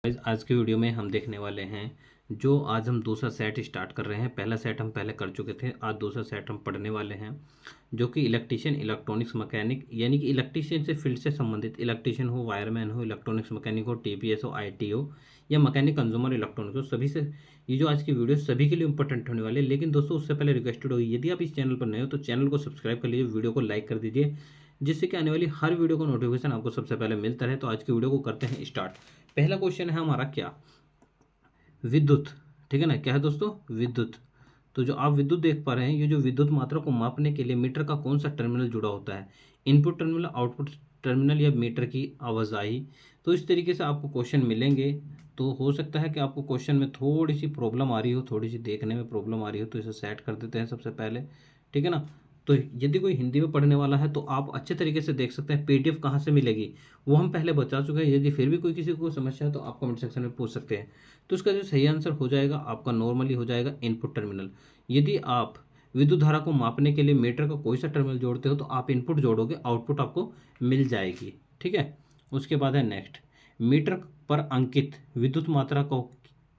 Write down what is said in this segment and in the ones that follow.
आज की वीडियो में हम देखने वाले हैं जो आज हम दूसरा सेट स्टार्ट कर रहे हैं। पहला सेट हम पहले कर चुके थे, आज दूसरा सेट हम पढ़ने वाले हैं जो कि इलेक्ट्रीशियन, इलेक्ट्रॉनिक्स मैकेनिक, यानी कि इलेक्ट्रीशियन से फील्ड से संबंधित, इलेक्ट्रीशियन हो, वायरमैन हो, इलेक्ट्रॉनिक्स मैकेनिक हो, टीपीएस हो, आईटी हो या मैकेनिक कंज्यूमर इलेक्ट्रॉनिक्स हो, सभी से ये जो आज की वीडियो सभी के लिए इंपॉर्टेंट होने वाली है। लेकिन दोस्तों उससे पहले रिक्वेस्टेड होगी, यदि आप इस चैनल पर नए हो तो चैनल को सब्सक्राइब कर लीजिए, वीडियो को लाइक कर दीजिए, जिससे कि आने वाली हर वीडियो का नोटिफिकेशन आपको सबसे पहले मिलता रहे। तो आज की वीडियो को करते हैं स्टार्ट। पहला क्वेश्चन है हमारा क्या, विद्युत, ठीक है ना। क्या है दोस्तों, विद्युत। तो जो आप विद्युत देख पा रहे हैं, ये जो विद्युत मात्रा को मापने के लिए मीटर का कौन सा टर्मिनल जुड़ा होता है, इनपुट टर्मिनल, आउटपुट टर्मिनल या मीटर की आवाजाही। तो इस तरीके से आपको क्वेश्चन मिलेंगे। तो हो सकता है कि आपको क्वेश्चन में थोड़ी सी प्रॉब्लम आ रही हो, थोड़ी सी देखने में प्रॉब्लम आ रही हो, तो इसे सेट कर देते हैं सबसे पहले, ठीक है ना। तो यदि कोई हिंदी में पढ़ने वाला है तो आप अच्छे तरीके से देख सकते हैं। पीडीएफ कहाँ से मिलेगी वो हम पहले बता चुके हैं। यदि फिर भी कोई किसी को समस्या है तो आप कमेंट सेक्शन में पूछ सकते हैं। तो इसका जो सही आंसर हो जाएगा आपका नॉर्मली हो जाएगा इनपुट टर्मिनल। यदि आप विद्युत धारा को मापने के लिए मीटर का कोई सा टर्मिनल जोड़ते हो तो आप इनपुट जोड़ोगे, आउटपुट आपको मिल जाएगी, ठीक है। उसके बाद है नेक्स्ट, मीटर पर अंकित विद्युत मात्रा को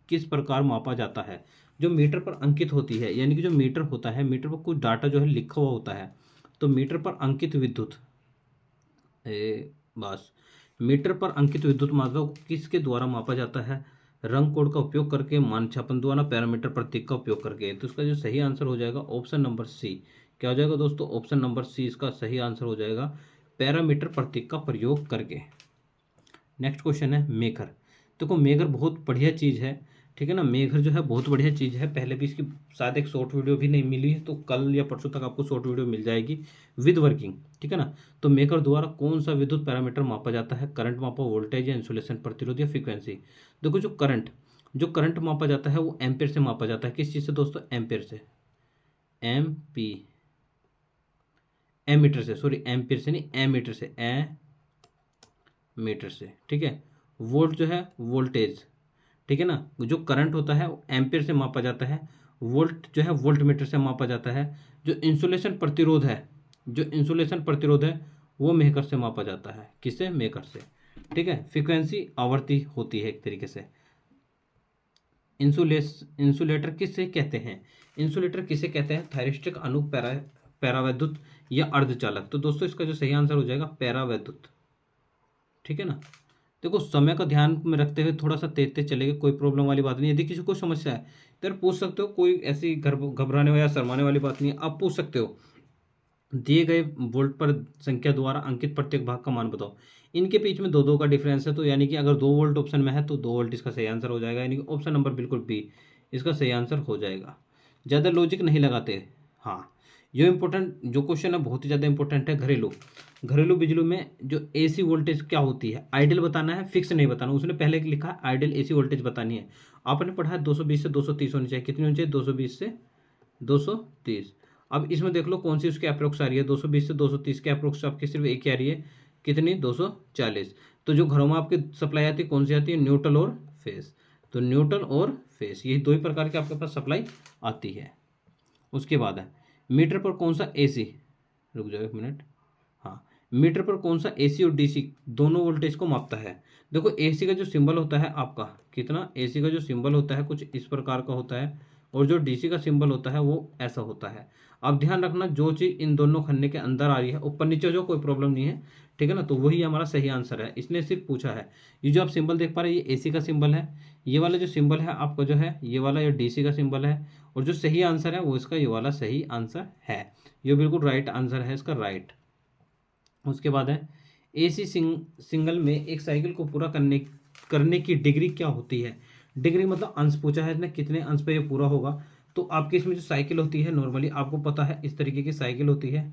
किस प्रकार मापा जाता है। जो मीटर पर अंकित होती है, यानी कि जो मीटर होता है, मीटर पर कुछ डाटा जो है लिखा हुआ होता है, तो मीटर पर अंकित विद्युत बस मीटर पर अंकित विद्युत मात्रा को किसके द्वारा मापा जाता है, रंग कोड का उपयोग करके, मानछापन द्वारा, पैरामीटर प्रतीक का उपयोग करके। तो इसका जो सही आंसर हो जाएगा ऑप्शन नंबर सी। क्या हो जाएगा दोस्तों, ऑप्शन नंबर सी इसका सही आंसर हो जाएगा, पैरामीटर प्रतीक का प्रयोग करके। नेक्स्ट क्वेश्चन है मेघर। देखो मेघर बहुत बढ़िया चीज़ है, ठीक है ना। मेघर जो है बहुत बढ़िया चीज़ है, पहले भी इसकी शायद एक शॉर्ट वीडियो भी नहीं मिली है, तो कल या परसों तक आपको शॉर्ट वीडियो मिल जाएगी विद वर्किंग, ठीक है ना। तो मेघर द्वारा कौन सा विद्युत पैरामीटर मापा जाता है, करंट मापा, वोल्टेज या इंसुलेशन प्रतिरोध या फ्रीक्वेंसी। देखो जो करंट मापा जाता है वो एम्पेयर से मापा जाता है। किस चीज़ से दोस्तों, एम्पेयर से, एम पी, एमीटर से, सॉरी एम्पेयर से नहीं, एमीटर से, ए मीटर से, ठीक है। वोल्ट जो है वोल्टेज, ठीक है ना। जो करंट होता है वो एम्पेयर से मापा जाता है, वोल्ट जो है वोल्ट मीटर से मापा जाता है। जो इंसुलेशन प्रतिरोध है, जो इंसुलेशन प्रतिरोध है वो मेकर से मापा जाता है। किससे, मेकर से, ठीक है। फ्रीक्वेंसी आवर्ती होती है एक तरीके से। इंसुलेटर किसे कहते हैं, इंसुलेटर किसे कहते हैं, थायरिस्टिक अणु, पैरावैद्युत या अर्धचालक। तो दोस्तों इसका जो सही आंसर हो जाएगा पैरावैद्युत, ठीक है ना। देखो समय का ध्यान में रखते हुए थोड़ा सा तेज तेज चलेगा, कोई प्रॉब्लम वाली बात नहीं। यदि किसी को समस्या है तो यार पूछ सकते हो, कोई ऐसी घबराने या शर्माने वाली बात नहीं है, आप पूछ सकते हो। दिए गए वोल्ट पर संख्या द्वारा अंकित प्रत्येक भाग का मान बताओ। इनके बीच में दो दो का डिफरेंस है, तो यानी कि अगर 2 वोल्ट ऑप्शन में है तो 2 वोल्ट इसका सही आंसर हो जाएगा, यानी कि ऑप्शन नंबर बिल्कुल बी इसका सही आंसर हो जाएगा। ज़्यादा लॉजिक नहीं लगाते। हाँ, जो इम्पोर्टेंट जो क्वेश्चन है बहुत ही ज़्यादा इंपॉर्टेंट है। घरेलू बिजली में जो एसी वोल्टेज क्या होती है, आइडियल बताना है, फिक्स नहीं बताना। उसने पहले लिखा है आइडियल एसी वोल्टेज बतानी है। आपने पढ़ा है 220 से 230 होनी चाहिए, कितनी होनी चाहिए, 220 से 230। अब इसमें देख लो कौन सी उसकी अप्रोक्स आ रही है, 220 से 230 के अप्रोक्स आपकी सिर्फ एक ही आ रही है, कितनी, 240। तो जो घरों में आपकी सप्लाई आती है कौन सी आती है, न्यूट्रल और फेस। तो न्यूट्रल और फेस, यही दो ही प्रकार की आपके पास सप्लाई आती है। उसके बाद है मीटर पर कौन सा एसी, रुक जाओ एक मिनट, हाँ, मीटर पर कौन सा एसी और डीसी दोनों वोल्टेज को मापता है। देखो एसी का जो सिंबल होता है आपका कितना, एसी का जो सिंबल होता है कुछ इस प्रकार का होता है, और जो डीसी का सिंबल होता है वो ऐसा होता है। अब ध्यान रखना जो चीज़ इन दोनों खन्ने के अंदर आ रही है, ऊपर नीचे जो कोई प्रॉब्लम नहीं है, ठीक है ना। तो वही हमारा सही आंसर है, इसने सिर्फ पूछा है। ये जो आप सिंबल देख पा रहे हैं ये एसी का सिंबल है, ये वाला जो सिंबल है आपका जो है ये वाला, ये डीसी का सिंबल है, और जो सही आंसर है वो इसका ये वाला सही आंसर है। ये बिल्कुल राइट आंसर है इसका, राइट। उसके बाद है एसी सिंगल में एक साइकिल को पूरा करने की डिग्री क्या होती है। डिग्री मतलब अंश पूछा है इसने, कितने अंश पे ये पूरा होगा। तो आपकी इसमें जो साइकिल होती है नॉर्मली आपको पता है इस तरीके की साइकिल होती है,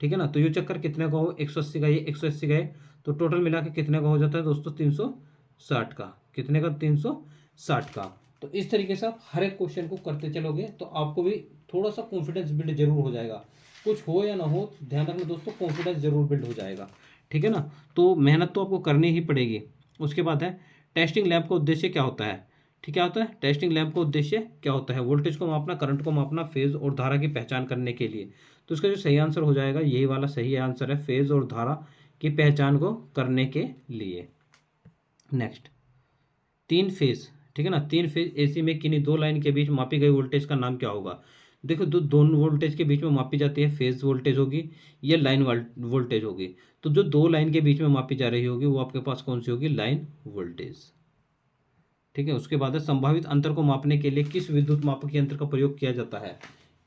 ठीक है ना। तो ये चक्कर कितने का हो, 180 का, ये 180 का है, तो टोटल मिला के कितने का हो जाता है दोस्तों, 360 का। कितने का, 360 का। तो इस तरीके से आप हर एक क्वेश्चन को करते चलोगे तो आपको भी थोड़ा सा कॉन्फिडेंस बिल्ड जरूर हो जाएगा। कुछ हो या ना हो, ध्यान रखना दोस्तों, कॉन्फिडेंस जरूर बिल्ड हो जाएगा, ठीक है ना। तो मेहनत तो आपको करनी ही पड़ेगी। उसके बाद है टेस्टिंग लैब का उद्देश्य क्या होता है, ठीक, क्या होता है टेस्टिंग लैब का उद्देश्य क्या होता है, वोल्टेज को मापना, करंट को मापना, फेज और धारा की पहचान करने के लिए। तो इसका जो सही आंसर हो जाएगा यही वाला सही आंसर है, फेज और धारा की पहचान को करने के लिए। नेक्स्ट, तीन फेज, ठीक है ना, तीन फेज एसी में किन्हीं दो लाइन के बीच मापी गई वोल्टेज का नाम क्या होगा। देखो दोनों वोल्टेज के बीच में मापी जाती है फेज वोल्टेज होगी या लाइन वोल्टेज होगी। तो जो दो लाइन के बीच में मापी जा रही होगी वो आपके पास कौन सी होगी, लाइन वोल्टेज। ठीक है, उसके बाद है संभावित अंतर को मापने के लिए किस विद्युत मापक यंत्र का प्रयोग किया जाता है,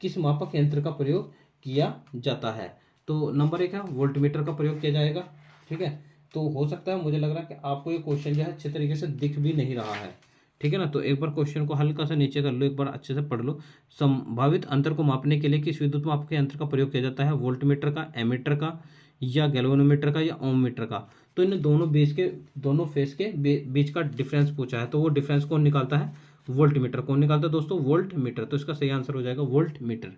किस मापक यंत्र का प्रयोग किया जाता है। तो नंबर 1 है वोल्टमीटर का प्रयोग किया जाएगा। ठीक है, तो हो सकता है, मुझे लग रहा है कि आपको ये क्वेश्चन जो है अच्छे तरीके से दिख भी नहीं रहा है। ठीक है ना, तो एक बार क्वेश्चन को हल्का सा नीचे कर लो, एक बार अच्छे से पढ़ लो। संभावित अंतर को मापने के लिए किस विद्युत मापक यंत्र का प्रयोग किया जाता है, वोल्टमीटर का, एमीटर का, या गैल्वेनोमीटर का, या ओम मीटर का। तो इन दोनों फेस के बीच का डिफरेंस पूछा है, तो वो डिफरेंस कौन निकालता है, वोल्ट मीटर। कौन निकालता है दोस्तों, वोल्ट मीटर। तो इसका सही आंसर हो जाएगा वोल्ट मीटर।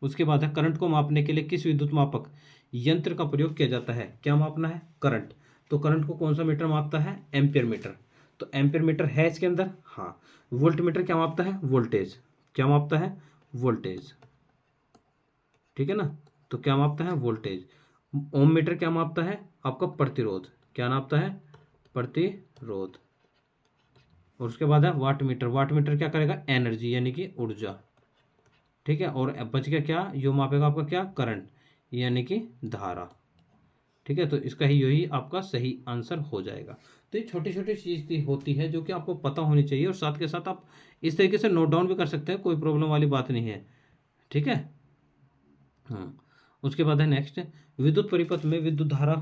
उसके बाद है करंट को मापने के लिए किस विद्युत मापक यंत्र का प्रयोग किया जाता है। क्या मापना है, करंट। तो करंट को कौन सा मीटर मापता है, एम्पियर मीटर। तो एम्पियर मीटर है इसके अंदर, हाँ। वोल्ट मीटर क्या मापता है, वोल्टेज। क्या मापता है, वोल्टेज। ठीक है ना, तो क्या मापता है, वोल्टेज। ओम मीटर क्या मापता है, आपका प्रतिरोध। क्या नापता है, प्रतिरोध। और उसके बाद है वाट मीटर। वाट मीटर क्या करेगा, एनर्जी यानी कि ऊर्जा। ठीक है, और बच गया क्या, यो मापेगा आपका क्या, करंट यानी कि धारा। ठीक है, तो इसका ही यही आपका सही आंसर हो जाएगा। तो ये छोटी छोटी चीज होती है जो कि आपको पता होनी चाहिए, और साथ के साथ आप इस तरीके से नोट डाउन भी कर सकते हैं, कोई प्रॉब्लम वाली बात नहीं है। ठीक है, हाँ। उसके बाद है नेक्स्ट, विद्युत परिपथ में विद्युत धारा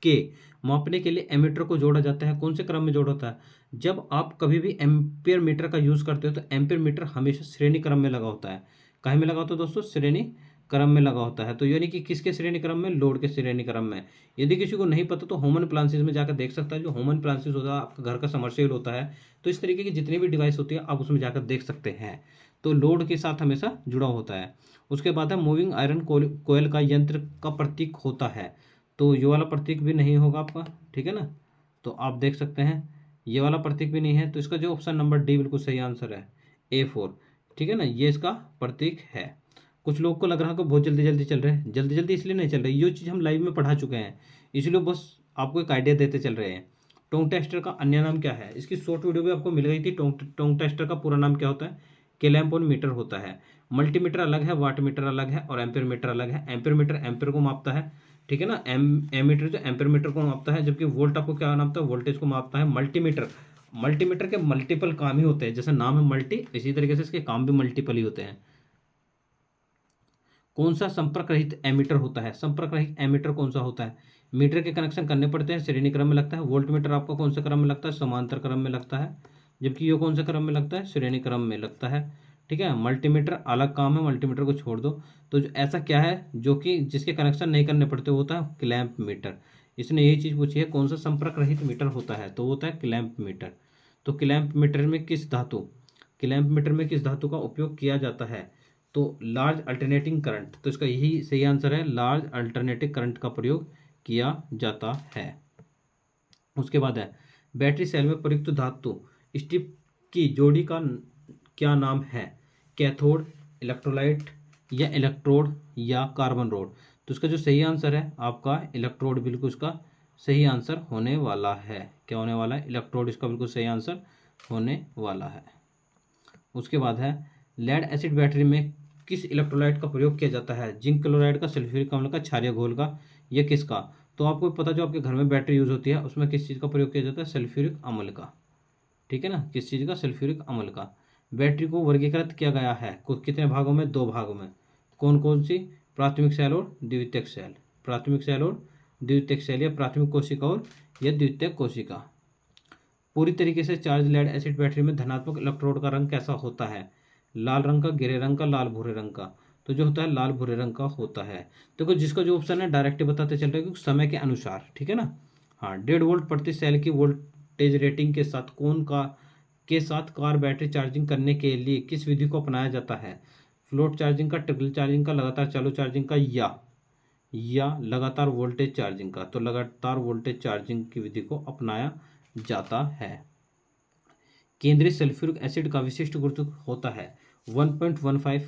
के मापने के लिए एमीटर को जोड़ा जाता है। कौन से क्रम में जोड़ा होता है, जब आप कभी भी एम्पियर मीटर का यूज करते हो तो एम्पियर मीटर हमेशा श्रेणी क्रम में लगा होता है। कहीं में लगा होता है दोस्तों, श्रेणी क्रम में लगा होता है। तो यानी कि किसके श्रेणी क्रम में, लोड के श्रेणी क्रम में। यदि किसी को नहीं पता तो ह्यूमन अप्लायंसेस में जाकर देख सकता है। जो ह्यूमन अप्लायंसेस होता है, आपका घर का समरसेबल होता है, तो इस तरीके की जितनी भी डिवाइस होती है आप उसमें जाकर देख सकते हैं। तो लोड के साथ हमेशा जुड़ा होता है। उसके बाद है मूविंग आयरन कोयल का यंत्र का प्रतीक होता है। तो ये वाला प्रतीक भी नहीं होगा आपका। ठीक है ना, तो आप देख सकते हैं ये वाला प्रतीक भी नहीं है। तो इसका जो ऑप्शन नंबर डी बिल्कुल सही आंसर है, A4। ठीक है ना, ये इसका प्रतीक है। कुछ लोग को लग रहा है कि बहुत जल्दी जल्दी चल रहे हैं, जल्दी जल्दी इसलिए नहीं चल रही, ये चीज़ हम लाइव में पढ़ा चुके हैं, इसलिए बस आपको एक आइडिया देते चल रहे हैं। टोंग टेस्टर का अन्य नाम क्या है, इसकी शॉर्ट वीडियो भी आपको मिल गई थी। टोंग टेस्टर का पूरा नाम क्या होता है, क्लैंप ऑन मीटर होता है। मल्टीमीटर अलग है, वाट मीटर अलग है, और एम्पियर मीटर अलग है। एम्पियर मीटर एम्पियर को मापता है। ठीक है ना, एमीटर जो एम्पियर मीटर को मापता है, जबकि वोल्ट आपको क्या मापता है, वोल्टेज को मापता है। मल्टीमीटर के मल्टीपल काम ही होते हैं, जैसे नाम है मल्टी, इसी तरीके से इसके काम भी मल्टीपल ही होते हैं। कौन सा संपर्क रहित एमीटर होता है, संपर्क रहित एमीटर कौन सा होता है, मीटर के कनेक्शन करने पड़ते हैं, श्रेणी क्रम में लगता है। वोल्ट मीटर आपका कौन से क्रम में लगता है, समांतर क्रम में लगता है, जबकि ये कौन से क्रम में लगता है, श्रेणी क्रम में लगता है। ठीक है, मल्टीमीटर अलग काम है, मल्टीमीटर को छोड़ दो। तो ऐसा क्या है जो कि जिसके कनेक्शन नहीं करने पड़ते, वो होता है क्लैंप मीटर। इसने यही चीज पूछी है, कौन सा संपर्क रहित मीटर होता है, तो वो होता है क्लैंप मीटर। तो क्लैंप मीटर में किस धातु का उपयोग किया जाता है, तो लार्ज अल्टरनेटिंग करंट। तो इसका यही सही आंसर है, लार्ज अल्टरनेटिंग करंट का प्रयोग किया जाता है। उसके बाद है बैटरी सेल में प्रयुक्त धातु स्ट्रिप की जोड़ी का क्या नाम है, कैथोड, इलेक्ट्रोलाइट, या इलेक्ट्रोड, या कार्बन रोड। तो इसका जो सही आंसर है आपका इलेक्ट्रोड, बिल्कुल इसका सही आंसर होने वाला है। क्या होने वाला है, इलेक्ट्रोड इसका बिल्कुल सही आंसर होने वाला है। उसके बाद है लेड एसिड बैटरी में किस इलेक्ट्रोलाइट का प्रयोग किया जाता है, जिंक क्लोराइड का, सल्फ्यूरिक अम्ल का, क्षारीय घोल का, या किसका। तो आपको पता, जो आपके घर में बैटरी यूज होती है उसमें किस चीज़ का प्रयोग किया जाता है, सल्फ्यूरिक अम्ल का। ठीक है ना, किस चीज़ का, सल्फ्यूरिक अम्ल का। बैटरी को वर्गीकृत किया गया है कितने भागों में, 2 भागों में। कौन कौन सी, प्राथमिक सेल और द्वितीयक सेल। प्राथमिक सेल और द्वितीयक सेल, या प्राथमिक कोशिका और या द्वितीयक कोशिका। पूरी तरीके से चार्ज लेड एसिड बैटरी में धनात्मक इलेक्ट्रोड का रंग कैसा होता है, लाल रंग का, ग्रे रंग का, लाल भूरे रंग का। तो जो होता है लाल भूरे रंग का होता है। देखो जिसका जो ऑप्शन है डायरेक्ट बताते चल रहे हैं, समय के अनुसार। ठीक है ना, हाँ। 1.5 वोल्ट प्रति सेल की वोल्टेज रेटिंग के साथ कार बैटरी चार्जिंग करने के लिए किस विधि को अपनाया जाता है, फ्लोट चार्जिंग का, ट्रिकल चार्जिंग का, लगातार चालू चार्जिंग का, या लगातार वोल्टेज चार्जिंग का। तो लगातार वोल्टेज चार्जिंग की विधि को अपनाया जाता है। केंद्रीय सल्फ्यूरिक एसिड का विशिष्ट गुरुत्व होता है 1.15,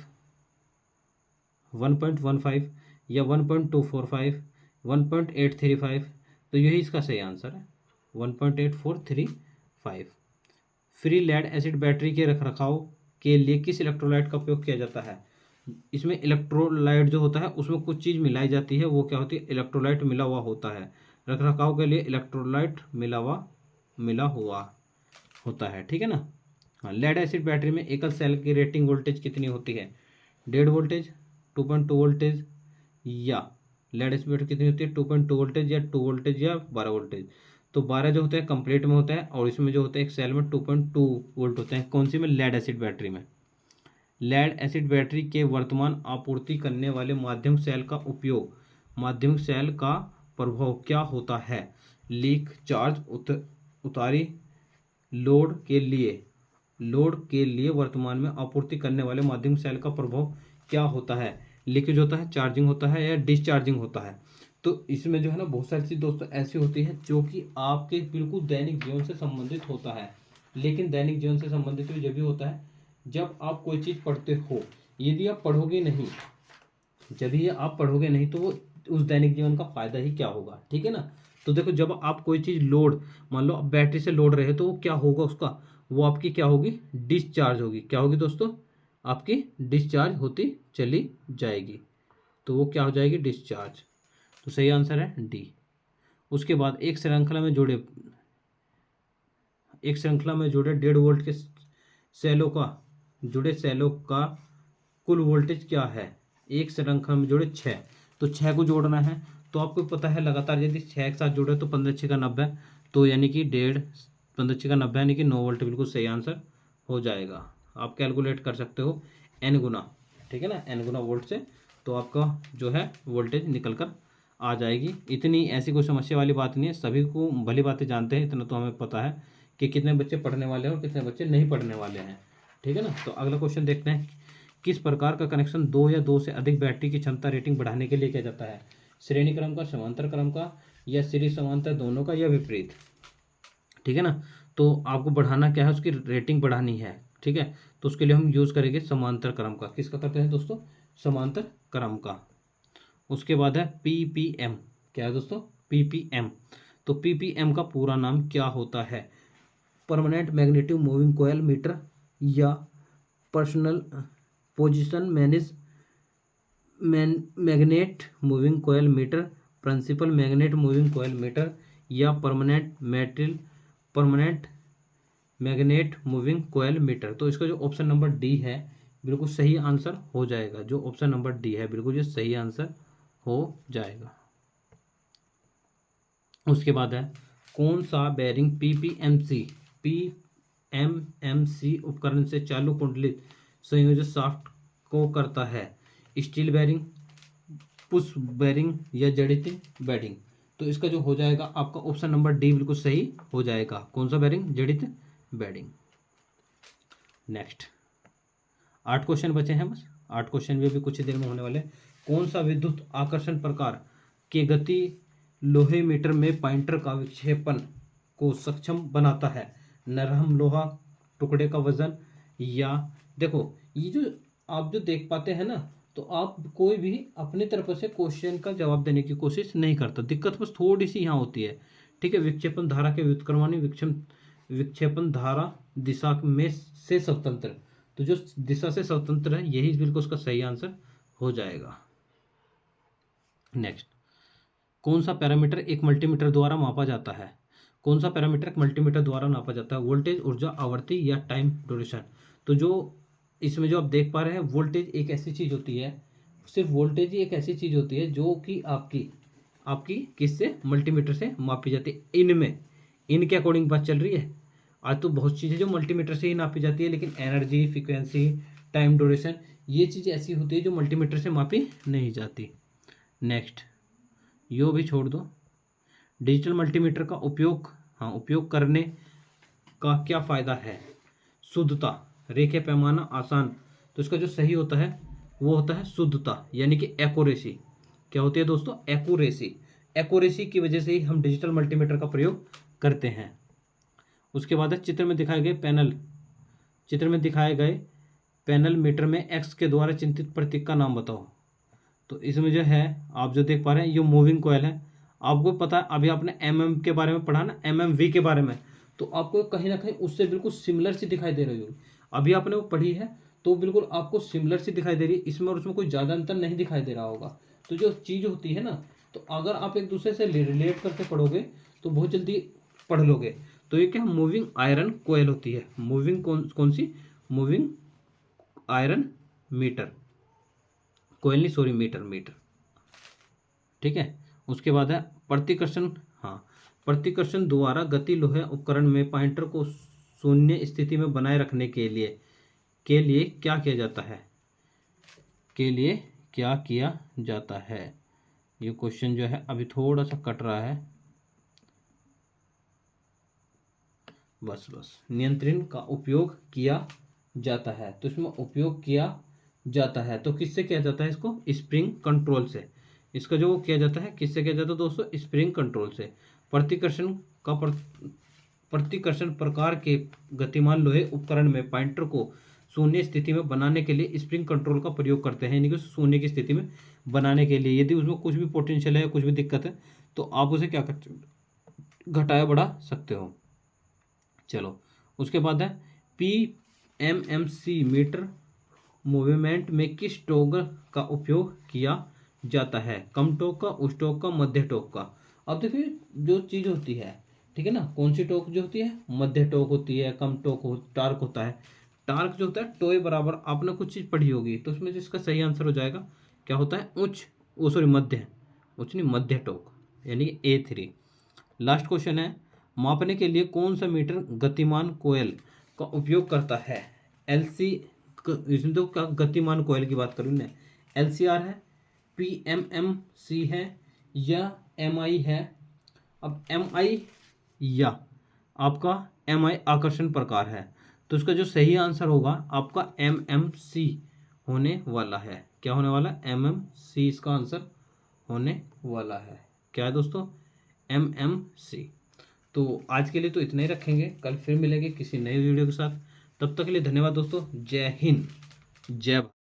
1.15, या 1.245, 1.835। तो यही इसका सही आंसर है, 1.845। फ्री लेड एसिड बैटरी के रखरखाव के लिए किस इलेक्ट्रोलाइट का उपयोग किया जाता है? इसमें इलेक्ट्रोलाइट जो होता है उसमें कुछ चीज़ मिलाई जाती है, वो क्या होती है? इलेक्ट्रोलाइट मिला हुआ होता है। रखरखाव के लिए इलेक्ट्रोलाइट मिला हुआ होता है, ठीक है ना। हाँ, लेड एसिड बैटरी में एकल सेल की रेटिंग वोल्टेज कितनी होती है? 1.5 वोल्टेज, 2.2 वोल्टेज, या लेड एसिड बैटरी कितनी होती है? 2.2 वोल्टेज या 2 वोल्टेज या 12 वोल्टेज। तो 12 जो होता है कंप्लीट में होता है, और इसमें जो होता है एक सेल में 2.2 वोल्ट होते हैं। कौन सी में? लेड एसिड बैटरी में। लेड एसिड बैटरी के वर्तमान आपूर्ति करने वाले माध्यमिक सेल का प्रभाव क्या होता है? लीक, चार्ज, उतारी, लोड के लिए वर्तमान में आपूर्ति करने वाले माध्यमिक सेल का प्रभाव क्या होता है? लीकेज होता है, चार्जिंग होता है, या डिस्चार्जिंग होता है। तो इसमें जो है ना बहुत सारी चीज़ दोस्तों ऐसी होती है जो कि आपके बिल्कुल दैनिक जीवन से संबंधित होता है। लेकिन दैनिक जीवन से संबंधित जब भी होता है जब आप कोई चीज़ पढ़ते हो। यदि आप पढ़ोगे नहीं, जब ये आप पढ़ोगे नहीं तो वो उस दैनिक जीवन का फायदा ही क्या होगा, ठीक है ना। तो देखो, जब आप कोई चीज़ लोड, मान लो आप बैटरी से लोड रहे तो वो क्या होगा उसका? वो आपकी क्या होगी? डिस्चार्ज होगी। क्या होगी दोस्तों? आपकी डिस्चार्ज होती चली जाएगी। तो वो क्या हो जाएगी? डिस्चार्ज। तो सही आंसर है डी। उसके बाद एक श्रृंखला में जुड़े 1.5 वोल्ट के सेलों का कुल वोल्टेज क्या है? एक श्रृंखला में जुड़े 6, तो 6 को जोड़ना है। तो आपको पता है लगातार यदि 6 एक साथ जुड़े तो 15 6 का 90, तो यानी कि 1.5 15 6 का 90 यानी कि 9 वोल्ट बिल्कुल सही आंसर हो जाएगा। आप कैलकुलेट कर सकते हो n गुना, ठीक है ना, n गुना वोल्ट से, तो आपका जो है वोल्टेज निकल कर आ जाएगी। इतनी ऐसी कोई समस्या वाली बात नहीं है, सभी को भली बातें जानते हैं, इतना तो हमें पता है कि कितने बच्चे पढ़ने वाले हैं और कितने बच्चे नहीं पढ़ने वाले हैं, ठीक है ना। तो अगला क्वेश्चन देखते हैं। किस प्रकार का कनेक्शन 2 या 2 से अधिक बैटरी की क्षमता रेटिंग बढ़ाने के लिए किया जाता है? श्रेणी क्रम का, समांतर क्रम का, या सीरीज समांतर, दोनों का, या विपरीत, ठीक है ना। तो आपको बढ़ाना क्या है? उसकी रेटिंग बढ़ानी है, ठीक है। तो उसके लिए हम यूज़ करेंगे समांतर क्रम का। किसका करते हैं दोस्तों? समांतर क्रम का। उसके बाद है PPM। क्या है दोस्तों? PPM। तो PPM का पूरा नाम क्या होता है? Permanent magnetic moving coil meter, या personal position magnet moving coil meter, principal magnet moving coil meter, या permanent magnet moving coil meter. तो इसका जो ऑप्शन नंबर डी है बिल्कुल सही आंसर हो जाएगा। जो ऑप्शन नंबर डी है बिल्कुल ये सही आंसर हो जाएगा। उसके बाद है कौन सा बेरिंग पीएमएमसी उपकरण से चालू कुंडलित संयोजित शाफ्ट को करता है? स्टील बेरिंग, पुश बेरिंग, या जड़ित बेरिंग। तो इसका जो हो जाएगा आपका ऑप्शन नंबर डी बिल्कुल सही हो जाएगा। कौन सा बेरिंग? जड़ित बेरिंग। नेक्स्ट 8 क्वेश्चन बचे हैं बस। 8 क्वेश्चन भी अभी कुछ ही देर में होने वाले। कौन सा विद्युत आकर्षण प्रकार के गति लोहे मीटर में पॉइंटर का विक्षेपण को सक्षम बनाता है? नरम लोहा, टुकड़े का वजन, या देखो ये जो आप जो देख पाते हैं ना, तो आप कोई भी अपनी तरफ से क्वेश्चन का जवाब देने की कोशिश नहीं करता। दिक्कत बस थोड़ी सी यहाँ होती है, ठीक है। विक्षेपण धारा के व्युत्क्रमणी विक्षेपण धारा दिशा में से स्वतंत्र। तो जो दिशा से स्वतंत्र है यही बिल्कुल उसका सही आंसर हो जाएगा। नेक्स्ट, कौन सा पैरामीटर एक मल्टीमीटर द्वारा मापा जाता है? कौन सा पैरामीटर एक मल्टीमीटर द्वारा नापा जाता है? वोल्टेज, ऊर्जा, आवर्ती, या टाइम ड्यूरेशन। तो जो इसमें जो आप देख पा रहे हैं, वोल्टेज एक ऐसी चीज होती है, सिर्फ वोल्टेज ही एक ऐसी चीज होती है जो कि आपकी किससे? मल्टीमीटर से मापी जाती है। इनमें इनके अकॉर्डिंग बात चल रही है। आज तो बहुत चीज़ें जो मल्टीमीटर से ही नापी जाती है, लेकिन एनर्जी, फ्रीक्वेंसी, टाइम ड्यूरेशन, ये चीज़ ऐसी होती है जो मल्टीमीटर से मापी नहीं जाती। नेक्स्ट, यो भी छोड़ दो। डिजिटल मल्टीमीटर का उपयोग करने का क्या फ़ायदा है? शुद्धता, रेखीय पैमाना, आसान। तो इसका जो सही होता है वो होता है शुद्धता, यानी कि एक्यूरेसी। क्या होती है दोस्तों? एक्यूरेसी की वजह से ही हम डिजिटल मल्टीमीटर का प्रयोग करते हैं। उसके बाद है चित्र में दिखाए गए पैनल मीटर में एक्स के द्वारा चिन्हित प्रतीक का नाम बताओ। तो इसमें जो है आप जो देख पा रहे हैं ये मूविंग कॉइल है। आपको पता है, अभी आपने MM के बारे में पढ़ा ना, MMV के बारे में, तो आपको कहीं ना कहीं उससे बिल्कुल सिमिलर सी दिखाई दे रही होगी। अभी आपने वो पढ़ी है तो बिल्कुल आपको सिमिलर सी दिखाई दे रही है, इसमें और उसमें कोई ज़्यादा अंतर नहीं दिखाई दे रहा होगा। तो जो चीज़ होती है ना, तो अगर आप एक दूसरे से रिलेट करके पढ़ोगे तो बहुत जल्दी पढ़ लोगे। तो ये क्या मूविंग आयरन कोयल होती है, मूविंग कौन सी, मूविंग आयरन मीटर, कोयल नहीं सॉरी मीटर, मीटर। ठीक है। उसके बाद है प्रतिकर्षण। हाँ, प्रतिकर्षण द्वारा गति लोहे उपकरण में पॉइंटर को शून्य स्थिति में बनाए रखने के लिए क्या किया जाता है, के लिए क्या किया जाता है। ये क्वेश्चन जो है अभी थोड़ा सा कट रहा है, बस नियंत्रण का उपयोग किया जाता है। तो इसमें उपयोग किया जाता है तो किससे किया जाता है, इसको स्प्रिंग कंट्रोल से। इसका जो किया जाता है किससे किया जाता है दोस्तों, स्प्रिंग कंट्रोल से। प्रतिकर्षण का प्रतिकर्षण प्रकार के गतिमान लोहे उपकरण में पॉइंटर को शून्य स्थिति में बनाने के लिए स्प्रिंग कंट्रोल का प्रयोग करते हैं, यानी कि शून्य की स्थिति में बनाने के लिए यदि उसमें कुछ भी पोटेंशियल है, कुछ भी दिक्कत है, तो आप उसे क्या कर घटाया बढ़ा सकते हो। चलो, उसके बाद है PMMC मीटर मूवमेंट में किस टोग का उपयोग किया जाता है, कम टोक का, उस टोक का, मध्य टोक का। अब देखिए जो चीज़ होती है, ठीक है ना, कौन सी टोक जो होती है, मध्य टोक होती है, कम टोक टार्क होता है। टार्क जो होता है टोए बराबर, आपने कुछ चीज़ पढ़ी होगी तो उसमें जिसका सही आंसर हो जाएगा क्या होता है, मध्य, उच्च नहीं मध्य टोक, यानी A3। लास्ट क्वेश्चन है, मापने के लिए कौन सा मीटर गतिमान कोयल का उपयोग करता है। LC, इसमें तो क्या गतिमान कोयल की बात करूँ ना, LCR है, PMMC है या MI है। अब MI या आपका MI आकर्षण प्रकार है, तो इसका जो सही आंसर होगा आपका MMC होने वाला है। क्या होने वाला है, MMC इसका आंसर होने वाला है। क्या है दोस्तों, MMC। तो आज के लिए तो इतना ही रखेंगे, कल फिर मिलेंगे किसी नए वीडियो के साथ। तब तक के लिए धन्यवाद दोस्तों, जय हिंद, जय भारत।